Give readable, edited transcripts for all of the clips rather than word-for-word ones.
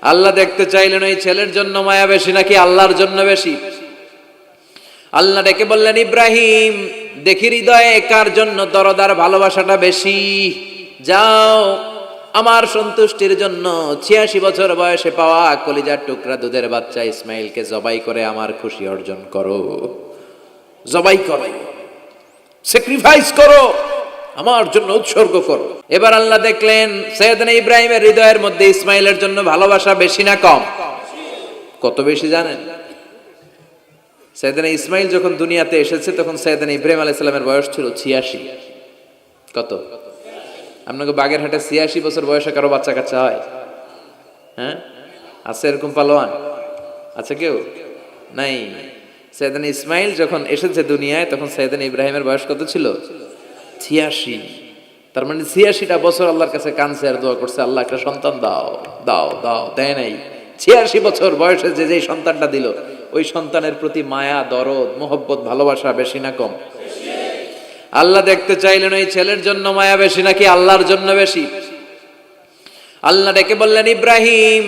আল্লাহ দেখতে চাইলেন ওই ছেলের জন্য মায়া বেশি নাকি আল্লাহর জন্য বেশি। আল্লাহ ডেকে বললেন, ইব্রাহিম দেখি হৃদয়ে কার জন্য দরদার ভালোবাসাটা বেশি। যাও আমার সন্তুষ্টির জন্য ৮৬ বছর বয়সে পাওয়া কলিজার টুকরা দুধের বাচ্চা ইসমাইলকে জবাই করে আমার খুশি অর্জন করো। জবাই করো, স্যাক্রিফাইস করো, আমার জন্য উৎসর্গ করো। এবার আল্লাহ দেখলেন সাইয়েদনা ইব্রাহিমের হৃদয়ের মধ্যে ইসমাইলের জন্য ভালোবাসা বেশি না কম? কত বেশি জানেন? সাইয়েদনা ইসমাইল যখন দুনিয়াতে এসেছে তখন সাইয়েদনা ইব্রাহিম আলাইহিস সালামের বয়স ছিল ৮৬। কত? আপনাকে বাগেরহাটে ৮৬ বছর বয়সে কারো বাচ্চা কাচ্চা হয়? হ্যাঁ, আছে এরকম পালোয়ান? আছে কেউ? নাই। সাইয়েদনা ইসমাইল যখন এসেছে দুনিয়ায় তখন সাইয়েদনা ইব্রাহিমের বয়স কত ছিল? ৮৬। তার মানে ৮৬টা বছর আল্লাহর কাছে কাঁদছে আর দোয়া করছে, আল্লাহ একটা সন্তান দাও দাও দাও, দেয় নাই। ৮৬ বছর বয়সে যে যেই সন্তানটা দিল ওই সন্তানের প্রতি মায়া, দরদ, মোহব্বত, ভালোবাসা বেশি না কম? আল্লাহ দেখতে চাইলেন ওই ছেলের জন্য মায়া বেশি নাকি আল্লাহর জন্য বেশি। আল্লাহ ডেকে বললেন, ইব্রাহিম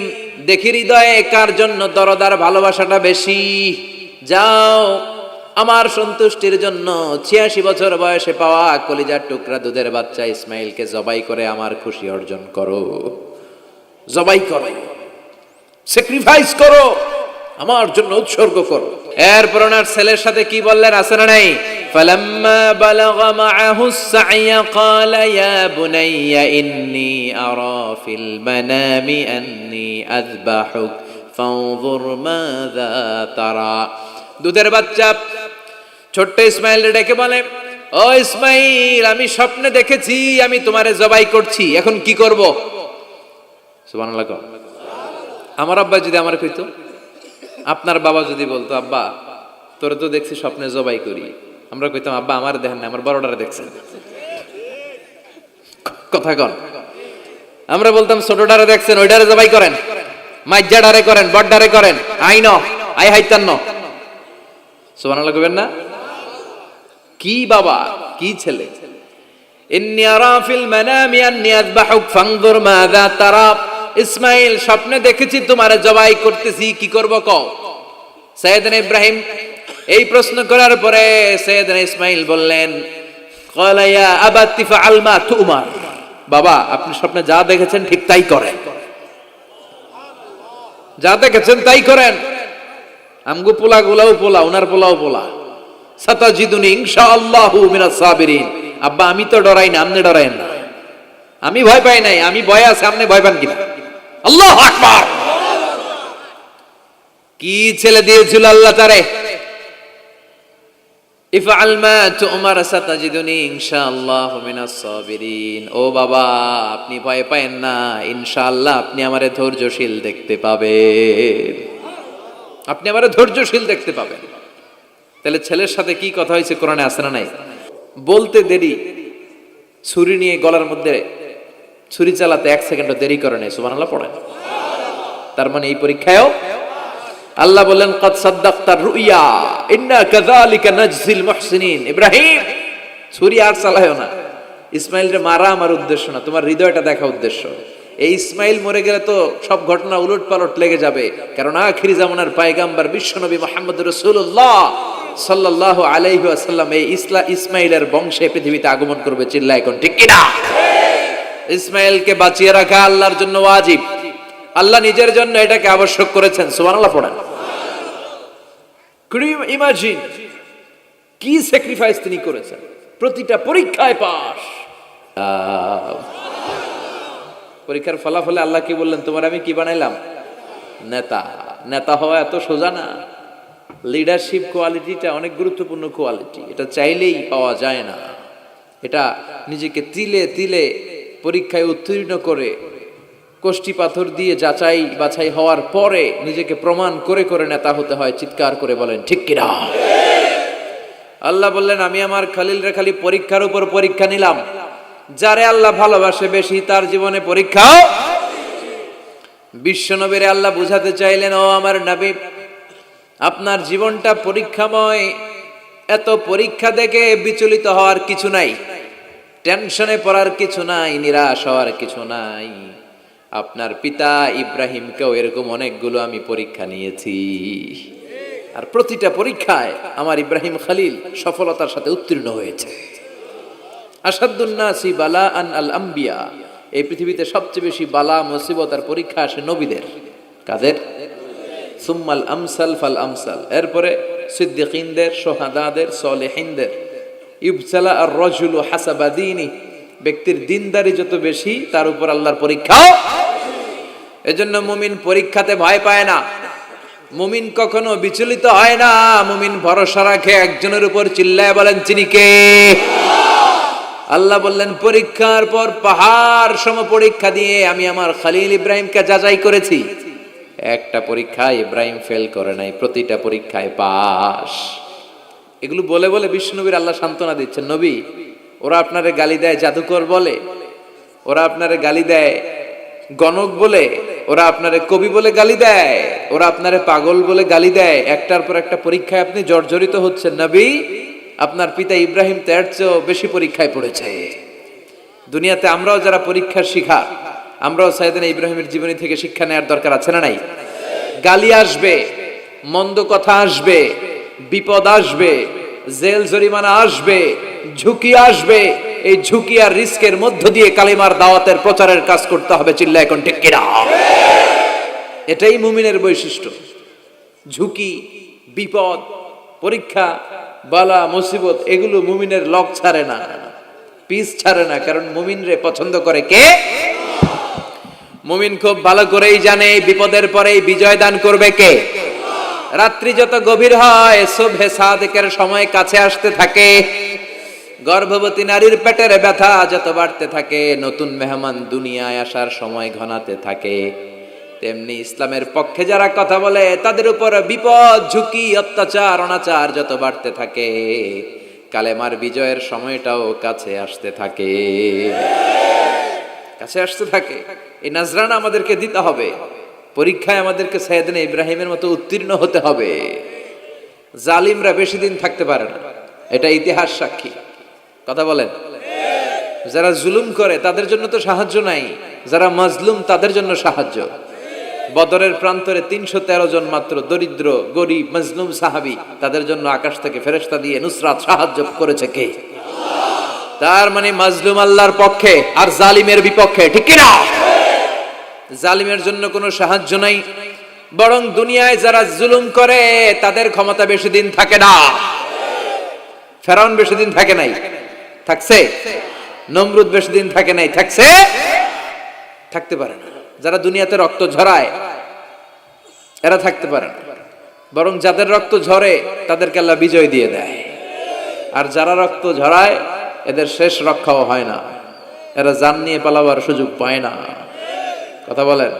দেখি হৃদয়ে কার জন্য দরদার ভালোবাসাটা বেশি। যাও আমার সন্তুষ্টির জন্য ৮৬ বছর বয়সে পাওয়া কলিজার টুকরা দুধের বাচ্চা ইসমাইলকে জবাই করে আমার খুশি অর্জন করো। জবাই করো, স্যাক্রিফাইস করো, আমার জন্য উৎসর্গ করো। এরপর ওনার ছেলের সাথে কি বললেন আছে না নাই? ফালাম্মা বালাগা মাআহু সা'য়া ক্বালা ইয়া বুনাইয়া ইন্নী আরা ফিল মানামি আন্নী আযবাহুক ফানজুর মাযা তারা। দুধের বাচ্চা ছোট্ট ইসমাইল ডেকে বলে, ও ইসমাইল আমি স্বপ্নে দেখেছি আমি তোমারে জবাই করছি, এখন কি করব? সুবহানাল্লাহ। আমার আব্বা যদি আমার কইতো, আপনার বাবা যদি বলতো, আব্বা তোরে তো দেখছি স্বপ্নে জবাই করি, আমরা কইতাম আব্বা আমার দেখেন না, আমার বড়টারে দেখছেন। কথা কন। আমরা বলতাম ছোটটারে দেখছেন, ওইটারে জবাই করেন, মাইজ্জাডারে করেন, বড়ডারে করেন, আই ন আই হাইতান ন। সুবহানাল্লাহ কইবেন না? কি বাবা, কি ছেলে! ইন্নী আরা ফিল মানামি আন্নী আযবাহুক ফানজুর মাযা তারা। ইসমাইল স্বপ্নে দেখেছি তোমারে জবাই করতেছি, কি করব কও? সাইয়েদনা ইব্রাহিম এই প্রশ্ন করার পরে সাইয়েদনা ইসমাইল বললেন, ক্বালা ইয়া আবাতি ফাআল মা তুমার। বাবা আপনি স্বপ্নে যা দেখেছেন ঠিক তাই করেন, যা দেখেছেন তাই করেন। আমগো পোলা গুলাও পোলা, উনার পোলাও পোলা। সাতাজিদুনি ইনশাআল্লাহু মিনাস সাবিরিন। আব্বা আমি তো ডরাই না, আপনি ডরায়েন না। আমি ভয় পাই নাই, আমি ভয় আছে, আপনি ভয় পান কিনা? আল্লাহু আকবার। কি ছেলে দিয়েছিল আল্লাহ তারে! ইফআল মা তুমার সাতাজিদুনি ইনশাআল্লাহু মিনাস সাবিরিন। ও বাবা আপনি ভয় পায়েন না, ইনশাআল্লাহ আপনি আমারে ধৈর্যশীল দেখতে পাবেন, আপনি আমারে ধৈর্যশীল দেখতে পাবেন। তাহলে ছেলের সাথে কি কথা হয়েছে কোরআনে আছে না নাই? বলতে দেরি, ছুরি নিয়ে গলার মধ্যে ছুরি চালাতে 1 সেকেন্ডও দেরি করে নাই। সুবহানাল্লাহ পড়েন। তার মানে এই পরীক্ষায়ও আল্লাহ বললেন, ক্বাদ সাদ্দাকতার রুইয়া ইন্না কাযালিকা নাজজিল মুহসিনিন। ইব্রাহিম ছুরি আর চালায়ও না, ইসমাইলকে মারা আমার উদ্দেশ্য না, তোমার হৃদয়টা দেখা উদ্দেশ্য। এই ইসমাইল মরে গেলে তো সব ঘটনা উলট পালট লেগে যাবে, কারণ আখিরি জামানার পয়গম্বর বিশ্বনবী মুহাম্মদ রাসূলুল্লাহ সাল্লাল্লাহু আলাইহি ওয়াসাল্লাম এই ইসমাইলের বংশে পৃথিবীতে আগমন করবে। চিল্লায় কোন ঠিক কিনা? ইসমাইলকে বাঁচিয়ে রাখা আল্লাহর জন্য ওয়াজিব, আল্লাহ নিজের জন্য এটাকে আবশ্যক করেছেন। সুবহানাল্লাহ পড়েন। Could you imagine কি স্যাক্রিফাইস তিনি করেছেন? প্রতিটা পরীক্ষায় পাস। পরীক্ষার ফলাফলে আল্লাহ কি বললেন? তোমার আমি কি বানাইলাম? নেতা। নেতা হওয়া এত সোজা না। লিডারশিপ কোয়ালিটিটা অনেক গুরুত্বপূর্ণ কোয়ালিটি, এটা চাইলেই পাওয়া যায় না। এটা নিজেকে তিলে তিলে পরীক্ষায় উত্তীর্ণ করে, কষ্টি পাথর দিয়ে যাচাই বাছাই হওয়ার পরে নিজেকে প্রমাণ করে করে নেতা হতে হয়। চিৎকার করে বলেন ঠিক কিনা? আল্লাহ বললেন, আমি আমার খলিলরে খালি পরীক্ষার উপর পরীক্ষা নিলাম। যারে আল্লাহ ভালোবাসে বেশি তার জীবনে পরীক্ষাও। বিশ্বনবীরে আল্লাহ বুঝাতে চাইলেন, ও আমার নবী আপনার জীবনটা পরীক্ষাময়, এত পরীক্ষা দেখে বিচলিত হওয়ার কিছু নাই, টেনশনে পড়ার কিছু নাই, নিরাশ হওয়ার কিছু নাই। আপনার পিতা ইব্রাহিমকেও এরকম অনেকগুলো আমি পরীক্ষা নিয়েছি, আর প্রতিটা পরীক্ষায় আমার ইব্রাহিম খলিল সফলতার সাথে উত্তীর্ণ হয়েছে। আসাদুন নাসি বালাআন আল আম্বিয়া, এই পৃথিবীতে সবচেয়ে বেশি বালা মুসিবত আর পরীক্ষা আসে নবীদের। কাদের? সুম্মাল আমসাল ফাল আমসাল, এরপরে সিদ্দিকিনদের, শুহাদাদের, সলিহিনদের। ইবতালা আর রাজুলু হাসাবা দীনি, ব্যক্তির দিনদারি যত বেশি তার উপর আল্লাহর পরীক্ষাও। এজন্য মুমিন পরীক্ষাতে ভয় পায় না, মুমিন কখনো বিচলিত হয় না, মুমিন ভরসা রাখে একজনের উপর। চিল্লায় বলেন যিনি কে? আল্লাহ বললেন পরীক্ষার পর পাহাড় সম পরীক্ষা দিয়ে আমি আমার খলিল ইব্রাহিমকে যাচাই করেছি। একটা পরীক্ষায় ইব্রাহিম ফেল করে নাই, প্রতিটা পরীক্ষায় পাস। এগুলো বলে বলে বিষ্ণুনবীর আল্লাহ সান্ত্বনা দিচ্ছেন, নবী ওরা আপনারে গালি দেয় জাদুকর বলে, ওরা আপনারে গালি দেয় গণক বলে, ওরা আপনারে কবি বলে গালি দেয়, ওরা আপনারে পাগল বলে গালি দেয়, একটার পর একটা পরীক্ষায় আপনি জর্জরিত হচ্ছেন। নবী আপনার পিতা ইব্রাহিম তো এর চেয়েও বেশি পরীক্ষায় পড়েছে। দুনিয়াতে আমরাও যারা পরীক্ষার শিখা, আমরাও সাইয়েদনা ইব্রাহিমের জীবনী থেকে শিক্ষা নেওয়ার দরকার আছে না নাই? গালি আসবে, মন্দ কথা আসবে, বিপদ আসবে, জেল জরিমানা আসবে, ঝুঁকি আসবে। এই ঝুঁকি আর রিস্কের মধ্য দিয়ে কালিমার দাওয়াতের প্রচারের কাজ করতে হবে। চিল্লায় এখন ঠিক কিনা? এটাই মুমিনের বৈশিষ্ট্য। ঝুঁকি, বিপদ, পরীক্ষা, বালা মুসিবত এগুলো মুমিনের লক ছাড়ে না, পিস ছাড়ে না। কারণ মুমিনরে পছন্দ করে কে? মুমিন খুব ভালো করেই জানে বিপদের পরেই বিজয় দান করবে কে। রাত্রি যত গভীর হয় সুবহে সাদেকের সময় কাছে আসতে থাকে, গর্ভবতী নারীর পেটের ব্যথা যত বাড়তে থাকে, নতুন মেহমান দুনিয়ায় আসার সময় ঘনাতে থাকে, তেমনি ইসলামের পক্ষে যারা কথা বলে তাদের উপর বিপদ, ঝুঁকি, অত্যাচার, অনাচার যত বাড়তে থাকে, কালেমার বিজয়ের সময়টাও কাছে আসতে থাকে, কাছে আসতে থাকে। এই নাজরানা আমাদেরকে দিতে হবে। পরীক্ষায় আমাদেরকে সাইয়েদনা ইব্রাহিমের মতো উত্তীর্ণ হতে হবে। জালিমরা বেশি দিন থাকতে পারে না, এটা ইতিহাস সাক্ষী। কথা বলেন। যারা জুলুম করে তাদের জন্য তো সাহায্য নাই, যারা মাজলুম তাদের জন্য সাহায্য। বদরের প্রান্তরে ৩১৩ জন মাত্র দরিদ্র, গরিব, মাজলুম সাহাবী, তাদের জন্য আকাশ থেকে ফেরেশতা দিয়ে নুসরাত সাহায্য করেছে কে? তার মানে মাজলুম আল্লাহর পক্ষে আর জালিমের বিপক্ষে, ঠিক কি না? জালিমের জন্য কোনো সাহায্য নাই, বরং দুনিয়ায় যারা জুলুম করে তাদের ক্ষমতা বেশি দিন থাকে না। ফেরাউন বেশি দিন থাকে নাই, থাকছে? নমরুদ বেশি দিন থাকে নাই, থাকছে? থাকতে পারে না। যারা দুনিয়াতে রক্ত ঝরায় এরা থাকতে পারে না, বরং যাদের রক্ত ঝরে তাদেরকে আল্লাহ বিজয় দিয়ে দেয়। আর যারা রক্ত ঝরায় এদের শেষ রক্ষাও হয় না, এরা জান নিয়ে পালাবার সুযোগ পায় না। কথা বলেন।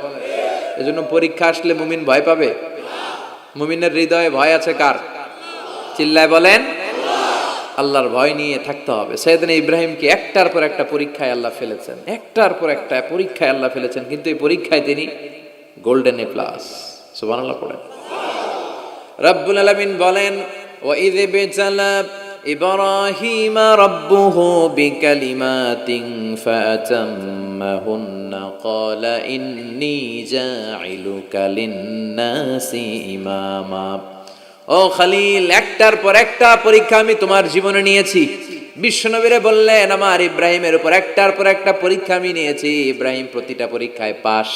এজন্য পরীক্ষা আসলে মুমিন ভয় পাবে? মুমিনের হৃদয়ে ভয় আছে কার? চিল্লায় বলেন। আল্লাহর ভয় নিয়ে থাকতে হবে। সাইয়েদনা ইব্রাহিমকে একটার পর একটা পরীক্ষায় আল্লাহ ফেলেছেন, একটার পর একটা পরীক্ষায় আল্লাহ ফেলেছেন, কিন্তু এই পরীক্ষায় তিনি গোল্ডেন এ প্লাস। সুবহানাল্লাহ পড়েন। রব্বুল আলামিন বলেন, ওয়া ইয বিতালা ইব্রাহিম রাব্বুহু বিকালিমাতিন ফাতাম্মাহুন্না ক্বালা ইন্নী জাইলুকা লিন-নাসি ইমামা। ও খলিল, একটার পর একটা পরীক্ষা আমি তোমার জীবনে নিয়েছি। বিশ্বনবীরে বললেন আমার ইব্রাহিমের উপর একটার পর একটা পরীক্ষা আমি নিয়েছি, ইব্রাহিম প্রতিটা পরীক্ষায় পাস।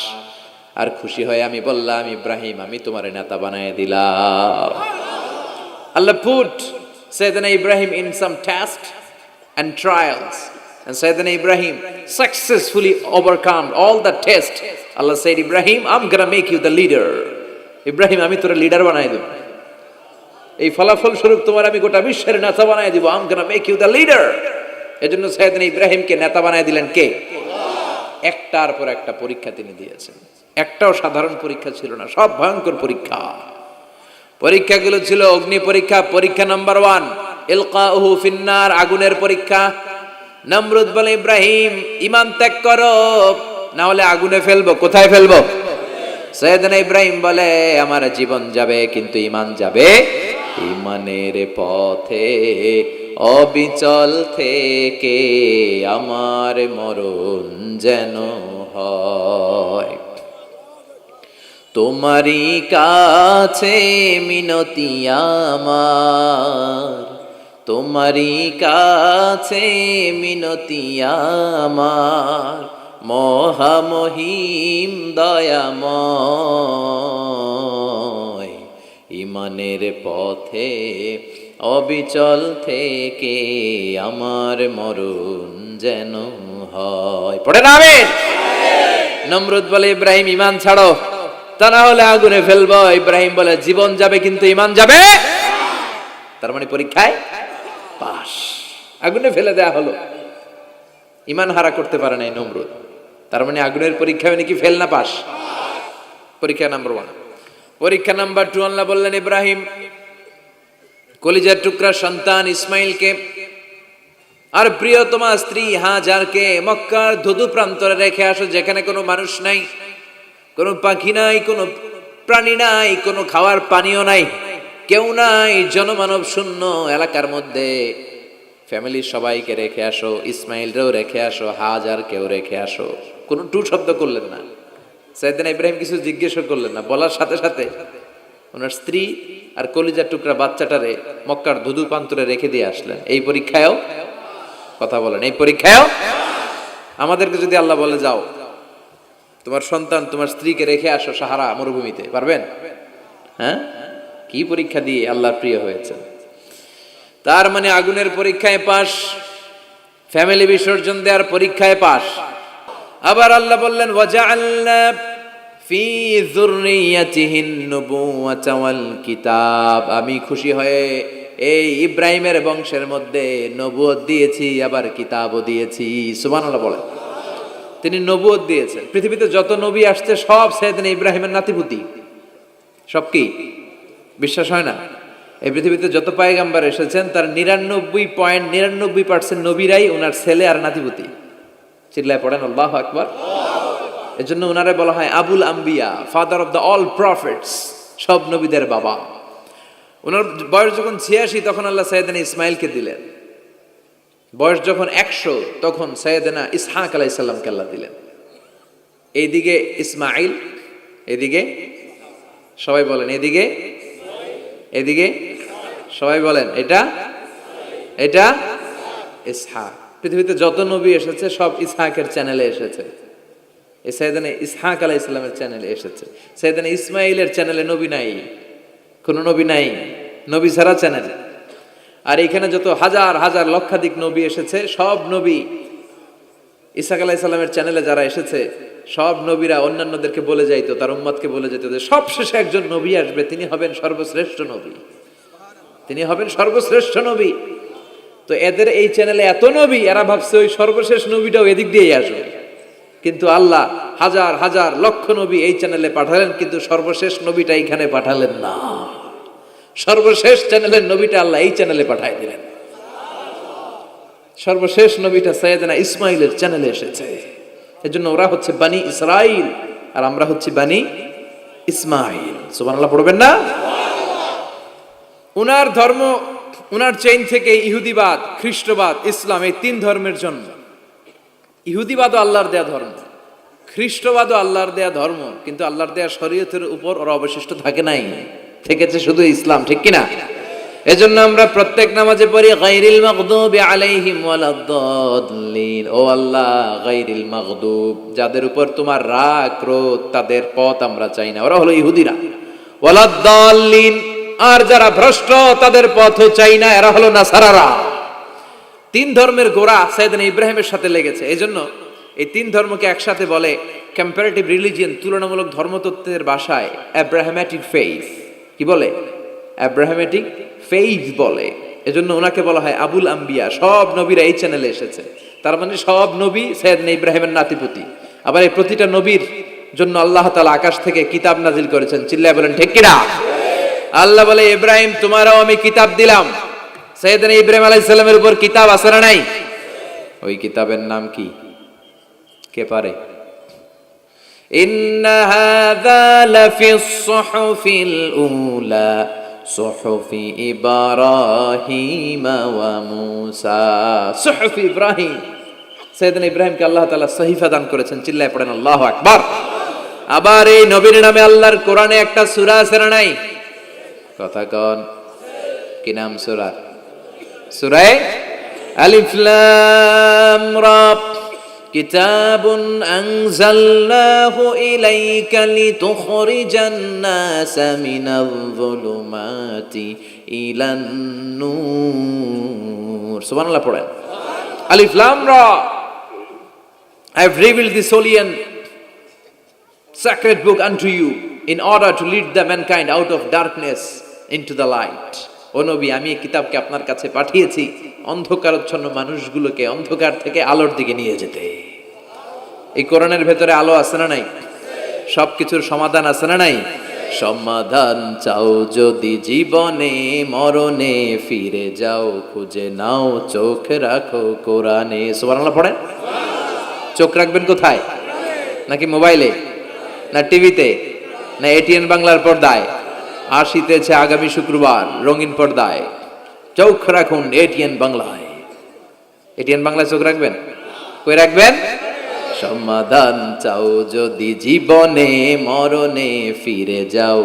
আর খুশি হয়ে আমি বললাম, ইব্রাহিম আমি তোমার নেতা বানায় দিলাম। আল্লাহ put Sayyidina Ibrahim in some tests and trials, and Sayyidina Ibrahim successfully overcome all the tests. Allah said, Ibrahim, I'm gonna make you the leader. Ibrahim আমি তোর লিডার বানাই দেব, এই ফলাফল স্বরূপ তোমার আমি গোটা বিশ্বের নেতা বানাই দিব। I'm gonna make you the leader. এজন্য সাইয়েদনা ইব্রাহিমকে নেতা বানাই দিলেন কে? একটার পর একটা পরীক্ষা তিনি দিয়েছেন। একটাও সাধারণ পরীক্ষা ছিল না, সব ভয়ঙ্কর পরীক্ষা। পরীক্ষাগুলো ছিল অগ্নি পরীক্ষা। পরীক্ষা নাম্বার 1 ইলকাউহু ফিন্নার, আগুনের পরীক্ষা। নমরুদ বলে, ইব্রাহিম ঈমান ত্যাগ করো, না হলে আগুনে ফেলবো। কোথায় ফেলবো? সাইয়েদনা ইব্রাহিম বলে, আমার জীবন যাবে কিন্তু ঈমান যাবে। ঈমানের পথে অবিচল থেকে আমার মরণ যেন হয়। তোমারই কাছে মিনতি আমার, তোমারই কাছে মিনতি আমার, মহামহিম দয়াময়, ইমানের পথে অবিচল থেকে আমার মরণ যেন হয়। পড়ে না আমিন। নমরুদ বলে ইব্রাহিম ঈমান ছাড়ো, তা না হলে আগুনে ফেলবো। ইব্রাহিম বলে জীবন যাবে কিন্তু ঈমান যাবে। তার মানে পরীক্ষায় পাস, আগুনে ফেলে দেয়া হলো, ঈমান হারা করতে পারে নাই নমরুদ। তার মানে আগুনের পরীক্ষায় নাকি ফেল না পাস? পরীক্ষা নাম্বার 1। পরীক্ষা নাম্বার 2, আল্লাহ বললেন ইব্রাহিম কলিজার টুকরা সন্তান ইসমাইলকে আর প্রিয়তমা স্ত্রী হাজারকে মক্কার ধুধু প্রান্তরে রেখে আসো, যেখানে কোনো মানুষ নাই, কোনো পাখি নাই, কোনো প্রাণী নাই, কোনো খাওয়ার পানিও নাই, কেউ নাই, জনমানব শূন্য এলাকার মধ্যে ফ্যামিলির সবাইকে রেখে আসো, ইসমাইলরেও রেখে আসো, হাজারকেও রেখে আসো। কোনো টু শব্দ করলেন না। সাইয়েদনা ইব্রাহিম কিছু জিজ্ঞেসও করলেন না, বলার সাথে সাথে ওনার স্ত্রী আর কলিজার টুকরা বাচ্চাটারে মক্কার ধুধু প্রান্তরে রেখে দিয়ে আসলেন। এই পরীক্ষায়ও কথা বলেন, এই পরীক্ষায়ও আমাদেরকে যদি আল্লাহ বলে যাও তোমার সন্তান তোমার স্ত্রীকে রেখে আসো সাহারা মরুভূমিতে, পারবেন? হ্যাঁ, কি পরীক্ষা দিয়ে আল্লাহর প্রিয় হয়েছে। তার মানে আগুনের পরীক্ষায় পাস, ফ্যামিলি বিসর্জন দেওয়ার পরীক্ষায় পাস। আবার আল্লাহ বললেন ওয়াজআলনা ফি যুররিয়াতিহিন নুবুওয়াতা ওয়াল কিতাব, আমি খুশি হয়ে এই ইব্রাহিমের বংশের মধ্যে নবুয়ত দিয়েছি, আবার কিতাবও দিয়েছি। সুবহানাল্লাহ বলেন। তিনি নবুয়ত দিয়েছেন। পৃথিবীতে যত নবী আসছে সব সাইয়েদনা ইব্রাহিমের নাতিপুতি। সব কি বিশ্বাস হয় না? এই পৃথিবীতে যত পয়গম্বর এসেছেন তার 99.99% নবীরাই ওনার ছেলে আর নাতিপুতি। চিল্লায় পড়েন আল্লাহু আকবার। এজন্য ওনারে বলা হয় আবুল আম্বিয়া, father of the all prophets, সব নবীদের বাবা। ওনার বয়স যখন 86 তখন আল্লাহ সাইয়েদনা ইসমাইলকে দিলেন। বয়স যখন 100 তখন সাইয়েদনা ইসহাক আলাইহিস সালামকে আল্লাহ দিলেন। এইদিকে ইসমাইল, এদিকে সবাই বলেন এদিকে, এদিকে সবাই বলেন এটা, এটা ইসহাক। পৃথিবীতে যত নবী এসেছে সব ইসহাকের চ্যানেলে এসেছে। এই সাইয়েদনা ইসহাক আলাইহিস সালামের চ্যানেলে এসেছে। সাইয়েদনা ইসমাইলের চ্যানেলে নবী নাই, কোন নবী নাই, নবী ছাড়া চ্যানেল। আর এখানে যত হাজার হাজার লক্ষাধিক নবী এসেছে সব নবী ইসহাক আলাইহিস সালামের চ্যানেলে যারা এসেছে সব নবীরা অন্যান্যদেরকে বলে যাইতো, তার উম্মতকে বলে যেত যে সবশেষে একজন নবী আসবে, তিনি হবেন সর্বশ্রেষ্ঠ নবী, তিনি হবেন সর্বশ্রেষ্ঠ নবী। তো এদের এই চ্যানেলে এত নবী, এরা ভাবছে ওই সর্বশেষ নবীটাও এদিক দিয়েই আসবে। কিন্তু আল্লাহ হাজার হাজার লক্ষ নবী এই চ্যানেলে পাঠালেন, কিন্তু সর্বশেষ নবীটা এইখানে পাঠালেন না। সর্বশেষ চ্যানেলের নবীটা আল্লাহ এই চ্যানেলে পাঠাই দিলেন। সর্বশেষ নবীটা সাইয়েদনা ইসমাইলের চ্যানেলে এসেছে। এজন্য ওরা হচ্ছে বানি ইসরাইল আর আমরা হচ্ছি বানি ইসমাইল। সুবহানাল্লাহ পড়বেন না? উনার ধর্ম, উনার চেইন থেকে ইহুদিবাদ, খ্রিস্টবাদ, ইসলাম, এই 3 ধর্মের জন্ম। ইহুদিবাদও আল্লাহর দেয়া ধর্ম, খ্রিস্টবাদও আল্লাহর দেয়া ধর্ম, কিন্তু আল্লাহর দেয়া শরীয়তের উপর ওরা অবশিষ্ট থাকে নাই, থেকেছে শুধু ইসলাম। ঠিক কিনা? এজন্য আমরা প্রত্যেক নামাজে পড়ি গায়রিল মাগদুবি আলাইহিম ওয়ালাদ-দাল্লিন। ও আল্লাহ, গায়রিল মাগদুব, যাদের উপর তোমার রাগ ক্রোধ, তাদের পথ আমরা চাই না, ওরা হলো ইহুদিরা। ওয়ালাদ-দাল্লিন, আর যারা ভ্রষ্ট তাদের পথও চাই না, এরা হলো নাসারারা। 3 ধর্মের গোড়া সাইয়েদনা ইব্রাহিমের সাথে লেগেছে। এজন্য এই 3 ধর্মকে একসাথে বলে কম্পারেটিভ রিলিজিয়ন, তুলনামূলক ধর্মতত্ত্বের ভাষায় অ্যাব্রাহামেটিক ফেইথ। কি বলে? অ্যাব্রাহামেটিক ফেইথ বলে। এজন্য ওনাকে বলা হয় আবুল আম্বিয়া। সব নবীরা এই চ্যানেলে এসেছে। তার মানে সব নবী সাইয়েদনা ইব্রাহিমের নাতিপুতি। আবার এই প্রতিটা নবীর জন্য আল্লাহ তাআলা আকাশ থেকে কিতাব নাজিল করেছেন। চিল্লায় বলেন ঠিক কিনা? আল্লাহ বলে ইব্রাহিম তোমারও আমি কিতাব দিলাম। সাইয়েদনা ইব্রাহিম আলাইহিস সালামের উপর কিতাব আছে না নাই? ওই কিতাবের নাম কি? কে পারে? ইন্না হাযা লাফিস সুহুফিল উলা সুহুফি ইব্রাহিম ওয়া মূসা। সুহুফি ইব্রাহিম, সাইয়েদনা ইব্রাহিমকে আল্লাহ তাআলা সহিফা দান করেছেন। চিল্লায় পড়েন আল্লাহু আকবার। আবার এই নবীর নামে আল্লাহর কোরআনে একটা সূরা আছে না নাই? কথা কন, কি নাম সূরা? সূরা আলিফ লাম রা। কিতাবুন আনজালনাহু ইলাইকা লিতুখরিজান নাসা মিনাল যুলুমাতি ইলান নূর। সুবহানাল্লাহ পড়েন। আলিফ লাম রা। I have revealed this holy and sacred book unto you in order to lead the mankind out of darkness into the light. ও নবী, আমি এই কিতাবকে আপনার কাছে পাঠিয়েছি অন্ধকারাচ্ছন্ন মানুষগুলোকে অন্ধকার থেকে আলোর দিকে নিয়ে যেতে। এই কোরআনের ভেতরে আলো আছে না নাই? সবকিছুর সমাধান আছে না নাই? সমাধান চাও যদি জীবনে মরণে, ফিরে যাও খুঁজে নাও চোখ রাখো কোরআনে। সুবহানাল্লাহ পড়েন। চোখ রাখবেন কোথায়? নাকি মোবাইলে, না টিভিতে, না এটিএন বাংলার পর্দায়? আসিতেছে আগামী শুক্রবার রঙিন পর্দায়, চোখ রাখুন এটিএন বাংলায়। এটিএন বাংলায় চোখ রাখবেন? কই রাখবেন? সমাধান চাও যদি জীবনে মরণে, ফিরে যাও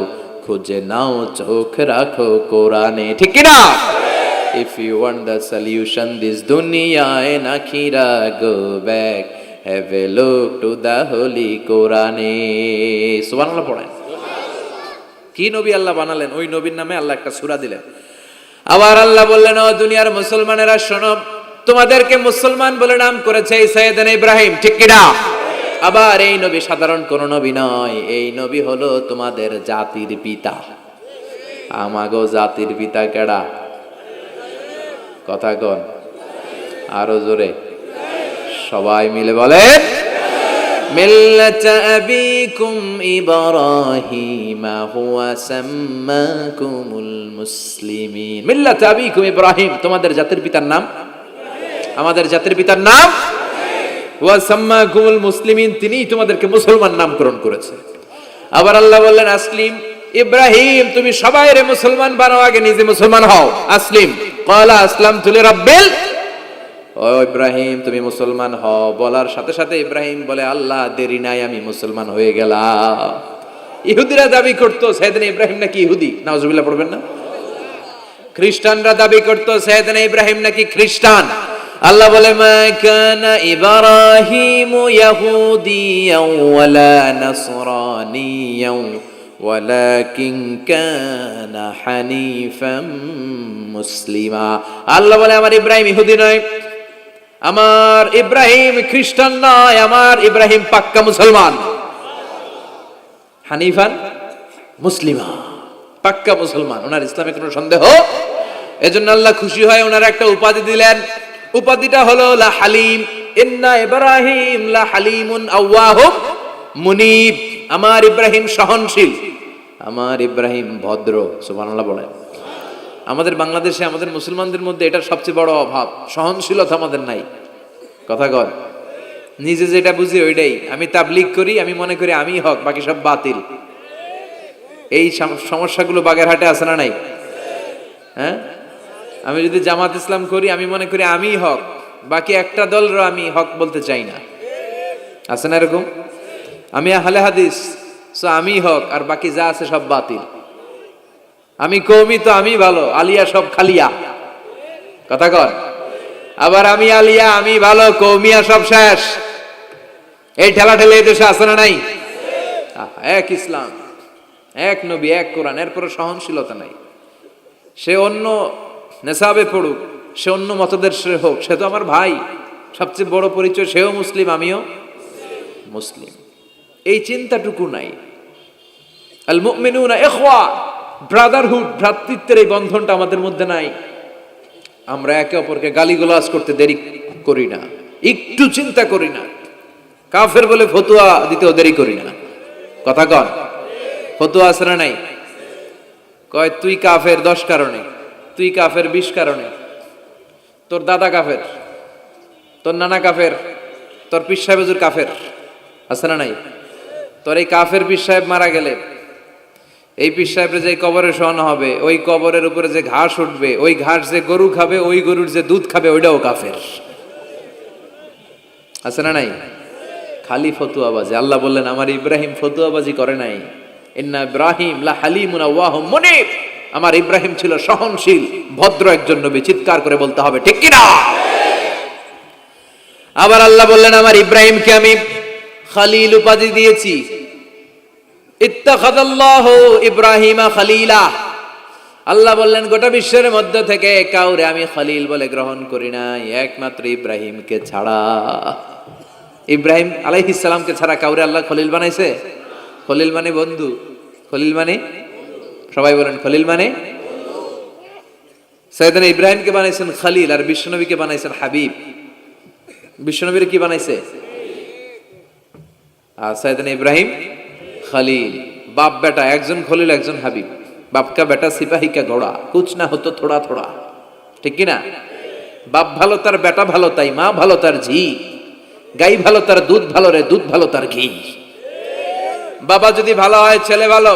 খুঁজে নাও চোখ রাখো কোরআনে। ঠিক কি না? If you want the solution this dunya and akhirah, go back, have a look to the holy Quran. সুবহানাল্লাহ পড়েন। কি নবী আল্লাহ বানালেন, ওই নবীর নামে আল্লাহ একটা সূরা দিলেন। আবার আল্লাহ বললেন, ও দুনিয়ার মুসলমানেরা শোনো, তোমাদেরকে মুসলমান বলে নাম করেছে সাইয়েদনা ইব্রাহিম। ঠিক কি না? আবার এই নবী সাধারণ কোন নবী নয়, এই নবী হলো তোমাদের জাতির পিতা। আমাগো জাতির পিতা কেডা? কথা কন আরো জোরে, সবাই মিলে বলেন, মিল্লাতা আবিকুম ইব্রাহিম হুয়া সাম্মাকুমুল মুসলিমিন। মিল্লাতা আবিকুম ইব্রাহিম, তোমাদের জাতির পিতার নাম, আমাদের জাতির পিতার নাম হুয়া সাম্মাকুমুল মুসলিমিন, তিনিই তোমাদেরকে মুসলমান নামকরণ করেছে। আবার আল্লাহ বললেন, আসলিম ইব্রাহিম, তুমি সবাইরে মুসলমান বানাও, আগে নিজে মুসলমান হও। আসলিম ক্বালা আসলামতু লিরাব্বিল। ও ইব্রাহিম, তুমি মুসলমান হও বলার সাথে সাথে ইব্রাহিম বলে, আল্লাহ দেরি নাই, আমি মুসলমান হয়ে গেলাম। ইহুদিরা দাবি করতো সাইয়েদনা ইব্রাহিম নাকি ইহুদি, নাউজুবিল্লাহ পড়বেন না? খ্রিস্টানরা দাবি করতো সাইয়েদনা ইব্রাহিম নাকি খ্রিস্টান। আল্লাহ বলে, মা কানা ইব্রাহিম ইয়াহুদিয়াও ওয়ালা নাসরানিয়াও ওয়ালাকিন কানা হানিফাম মুসলিমা। আল্লাহ বলে, আমার ইব্রাহিম ইহুদি নয়, আমার ইব্রাহিম খ্রিস্টান নয়, আমার ইব্রাহিম পাক্কা মুসলমান। হানিফান মুসলিমা, পাক্কা মুসলমান, ওনার ইসলামে কোনো সন্দেহ। এজন্য আল্লাহ খুশি হয়, ওনার একটা উপাধি দিলেন। উপাধিটা হলো লা হালিম। ইন্না ইব্রাহিম লা হালিমুন আওয়াহুম মুনিব। আমার ইব্রাহিম সহনশীল, আমার ইব্রাহিম ভদ্র। সুবহানাল্লাহ বলেন। আমাদের বাংলাদেশে আমাদের মুসলমানদের মধ্যে এটার সবচেয়ে বড় অভাব, সহনশীলতা আমাদের নাই। কথা কর, নিজে যেটা বুঝি ওইটাই। আমি তাবলীগ করি, আমি মনে করি আমি হক, বাকি সব বাতিল। এই সমস্যাগুলো বাগেরহাটে আছে না নাই? হ্যাঁ, আমি যদি জামাত ইসলাম করি, আমি মনে করি আমি হক, বাকি একটা দলরও আমি হক বলতে চাই না। আছে না এরকম? আমি আহলে হাদিস, সো আমি হক, আর বাকি যা আছে সব বাতিল। আমি কওমি, তো আমি ভালো, আলিয়া সব খালিয়া। কথা কর। আবার আমি আলিয়া, আমি ভালো, কওমিয়া সব শেষ। এই ঠেলা ঠেলে এই দেশে আছে না নাই? এক ইসলাম, এক নবী, এক কোরআন, এরপরে সহনশীলতা নাই। সে অন্য নেশাবে পড়ুক, সে অন্য মতদর্শে হোক, সে তো আমার ভাই। সবচেয়ে বড় পরিচয়, সেও মুসলিম, আমিও মুসলিম। এই চিন্তাটুকু নাই। আল মুমিনুনা ইখওয়া, ব্রাদারহুড, ভ্রাতৃত্বের এই বন্ধনটা আমাদের মধ্যে নাই। আমরা একে অপরকে গালিগালাজ করতে দেরি করি না, একটু চিন্তা করি না। কাফের বলে ফতোয়া দিতেও দেরি করি না। কথা কন, ফতোয়া আছে না নাই? কয় তুই কাফের 10 কারণে, তুই কাফের 20 কারণে, তোর দাদা কাফের, তোর নানা কাফের, তোর পীর সাহেব হুজুর কাফের। আছে না নাই? তোর এই কাফের পীর সাহেব মারা গেলে, এই পীর সাহেবের যে কবরে শোয়ানো হবে, ওই কবরের উপরে যে ঘাস উঠবে, ওই ঘাস যে গরু খাবে, ওই গরুর যে দুধ খাবে, ওইটাও কাফের। আছে না নাই? খালি ফতুয়াবাজি। আল্লাহ বললেন আমার ইব্রাহিম ফতুয়াবাজি করে নাই। ইন্না ইব্রাহিম লা হালিমুন আওয়াহুম মুনিব, আমার ইব্রাহিম ছিল সহনশীল ভদ্র একজন নবী। চিৎকার করে বলতে হবে ঠিক কিনা। আবার আল্লাহ বললেন আমার ইব্রাহিমকে আমি খালিল উপাধি দিয়েছি। ইত্তাখাযাল্লাহু ইব্রাহিমা খালিলা, আল্লাহ বললেন গোটা বিশ্বের মধ্য থেকে কাউরে আমি খলিল বলে গ্রহণ করি নাই, একমাত্র ইব্রাহিমকে ছাড়া। ইব্রাহিম আলাইহিস সালামকে ছাড়া কাউরে আল্লাহ খলিল বানাইছে? খলিল মানে বন্ধু। খলিল মানে, সবাই বলেন খলিল মানে। সাইয়েদনা ইব্রাহিমকে বানাইছেন খলিল, আর বিশ্বনবীকে বানাইছেন হাবিব। বিশ্বনবীর কি বানাইছে? আর সাইয়েদনা ইব্রাহিম খলিল। বাপ বেটা, একজন খলিল একজন হাবিব। বাপ কা বেটা সিপাহী কা ঘোড়া, কুছ না হতো থোড়া থোড়া, ঠিক কিনা? বাপ ভালো তার বেটা ভালো তাই, মা ভালো তার ঝি, গাই ভালো তার দুধ ভালো রে, দুধ ভালো তার ঘি। বাবা যদি ভালো হয় ছেলে ভালো,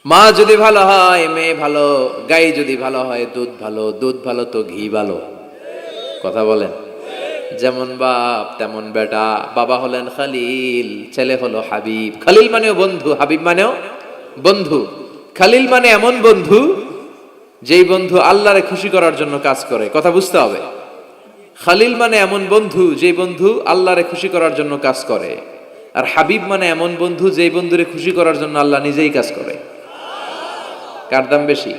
মা যদি ভালো হয় মেয়ে ভালো, গাই যদি ভালো হয় দুধ ভালো, দুধ ভালো তো ঘি ভালো। কথা বলেন। যেমন বাপ তেমন বেটা। বাবা হলেন খলিল, ছেলে হলো হাবিব। খলিল মানেও বন্ধু, হাবিব মানেও বন্ধু। খলিল মানে এমন বন্ধু যেই বন্ধু আল্লাহরে খুশি করার জন্য কাজ করে। কথা বুঝতে হবে। খলিল মানে এমন বন্ধু যেই বন্ধু আল্লাহরে খুশি করার জন্য কাজ করে। আর হাবিব মানে এমন বন্ধু যেই বন্ধুরে খুশি করার জন্য আল্লাহ নিজেই কাজ করে। কার দাম বেশি?